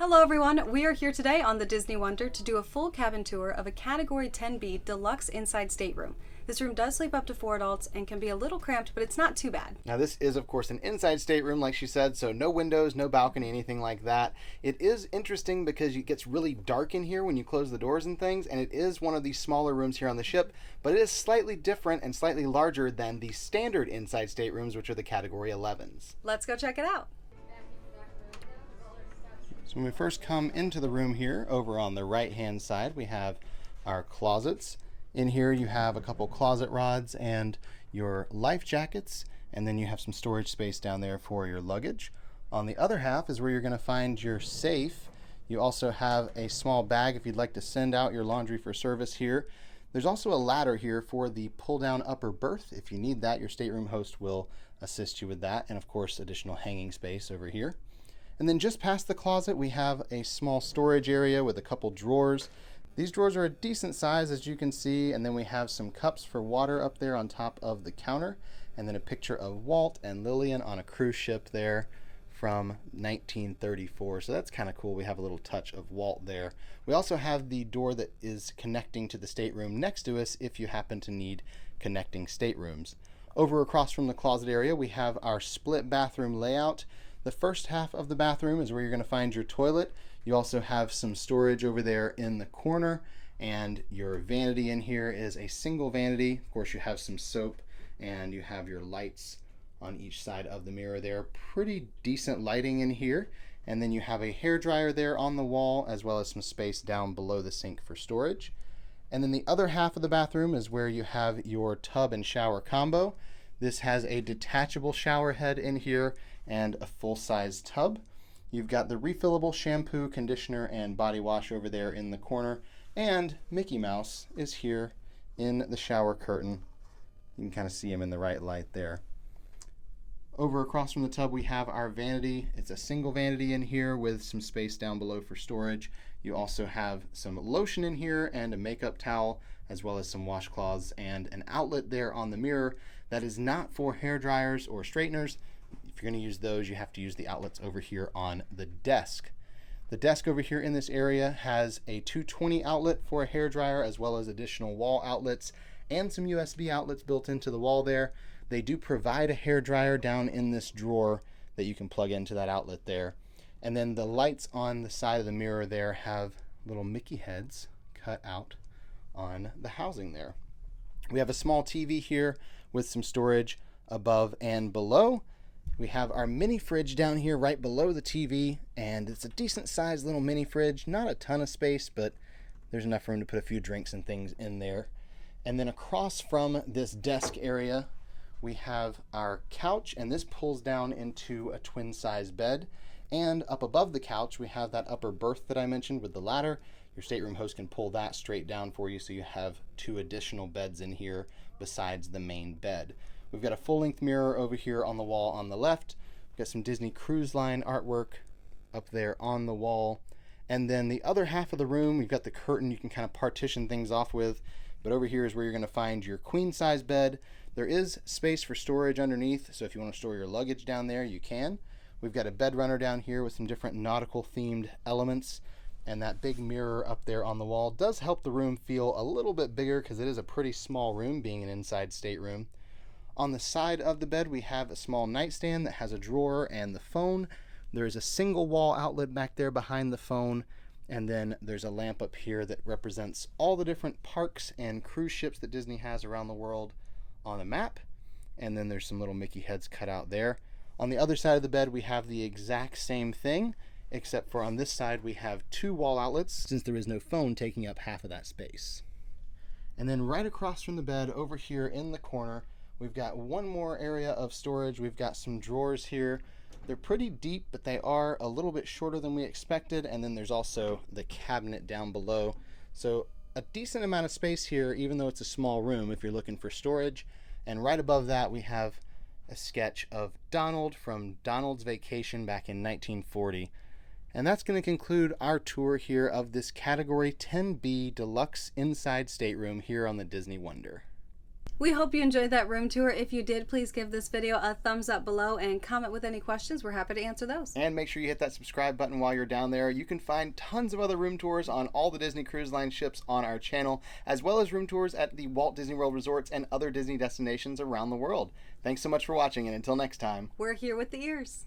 Hello everyone, we are here today on the Disney Wonder to do a full cabin tour of a Category 10B Deluxe Inside Stateroom. This room does sleep up to 4 adults and can be a little cramped, but it's not too bad. Now this is of course an inside stateroom like she said, so no windows, no balcony, anything like that. It is interesting because it gets really dark in here when you close the doors and things, and it is one of these smaller rooms here on the ship, but it is slightly different and slightly larger than the standard inside staterooms, which are the Category 11s. Let's go check it out. So when we first come into the room here, over on the right hand side, we have our closets. In here you have a couple closet rods and your life jackets, and then you have some storage space down there for your luggage. On the other half is where you're going to find your safe. You also have a small bag if you'd like to send out your laundry for service here. There's also a ladder here for the pull down upper berth. If you need that, your stateroom host will assist you with that, and of course additional hanging space over here. And then just past the closet, we have a small storage area with a couple drawers. These drawers are a decent size, as you can see, and then we have some cups for water up there on top of the counter, and then a picture of Walt and Lillian on a cruise ship there from 1934. So that's kind of cool. We have a little touch of Walt there. We also have the door that is connecting to the stateroom next to us if you happen to need connecting staterooms. Over across from the closet area, we have our split bathroom layout. The first half of the bathroom is where you're going to find your toilet. You also have some storage over there in the corner, and your vanity in here is a single vanity. Of course, you have some soap, and you have your lights on each side of the mirror there. Pretty decent lighting in here. And then you have a hairdryer there on the wall, as well as some space down below the sink for storage. And then the other half of the bathroom is where you have your tub and shower combo. This has a detachable shower head in here and a full-size tub. You've got the refillable shampoo, conditioner, and body wash over there in the corner, and Mickey Mouse is here in the shower curtain. You can kind of see him in the right light there. Over across from the tub, we have our vanity. It's a single vanity in here with some space down below for storage. You also have some lotion in here and a makeup towel, as well as some washcloths and an outlet there on the mirror that is not for hair dryers or straighteners. If you're going to use those, you have to use the outlets over here on the desk. The desk over here in this area has a 220 outlet for a hair dryer, as well as additional wall outlets and some USB outlets built into the wall there. They do provide a hair dryer down in this drawer that you can plug into that outlet there. And then the lights on the side of the mirror there have little Mickey heads cut out on the housing there. We have a small TV here with some storage above and below. We have our mini fridge down here right below the TV, and it's a decent sized little mini fridge. Not a ton of space, but there's enough room to put a few drinks and things in there. And then across from this desk area, we have our couch, and this pulls down into a twin size bed. And up above the couch, we have that upper berth that I mentioned with the ladder. Your stateroom host can pull that straight down for you, so you have 2 additional beds in here besides the main bed. We've got a full-length mirror over here on the wall on the left. We've got some Disney Cruise Line artwork up there on the wall. And then the other half of the room, we've got the curtain you can kind of partition things off with. But over here is where you're going to find your queen-size bed. There is space for storage underneath, so if you want to store your luggage down there, you can. We've got a bed runner down here with some different nautical-themed elements. And that big mirror up there on the wall does help the room feel a little bit bigger because it is a pretty small room, being an inside stateroom. On the side of the bed, we have a small nightstand that has a drawer and the phone. There is a single wall outlet back there behind the phone, and then there's a lamp up here that represents all the different parks and cruise ships that Disney has around the world on a map. And then there's some little Mickey heads cut out there. On the other side of the bed, we have the exact same thing, except for on this side we have 2 wall outlets, since there is no phone taking up half of that space. And then right across from the bed, over here in the corner, we've got one more area of storage. We've got some drawers here. They're pretty deep, but they are a little bit shorter than we expected. And then there's also the cabinet down below. So a decent amount of space here, even though it's a small room if you're looking for storage. And right above that, we have a sketch of Donald from Donald's Vacation back in 1940. And that's going to conclude our tour here of this Category 10B Deluxe Inside Stateroom here on the Disney Wonder. We hope you enjoyed that room tour. If you did, please give this video a thumbs up below and comment with any questions. We're happy to answer those. And make sure you hit that subscribe button while you're down there. You can find tons of other room tours on all the Disney Cruise Line ships on our channel, as well as room tours at the Walt Disney World resorts and other Disney destinations around the world. Thanks so much for watching, and until next time, We're here with the ears.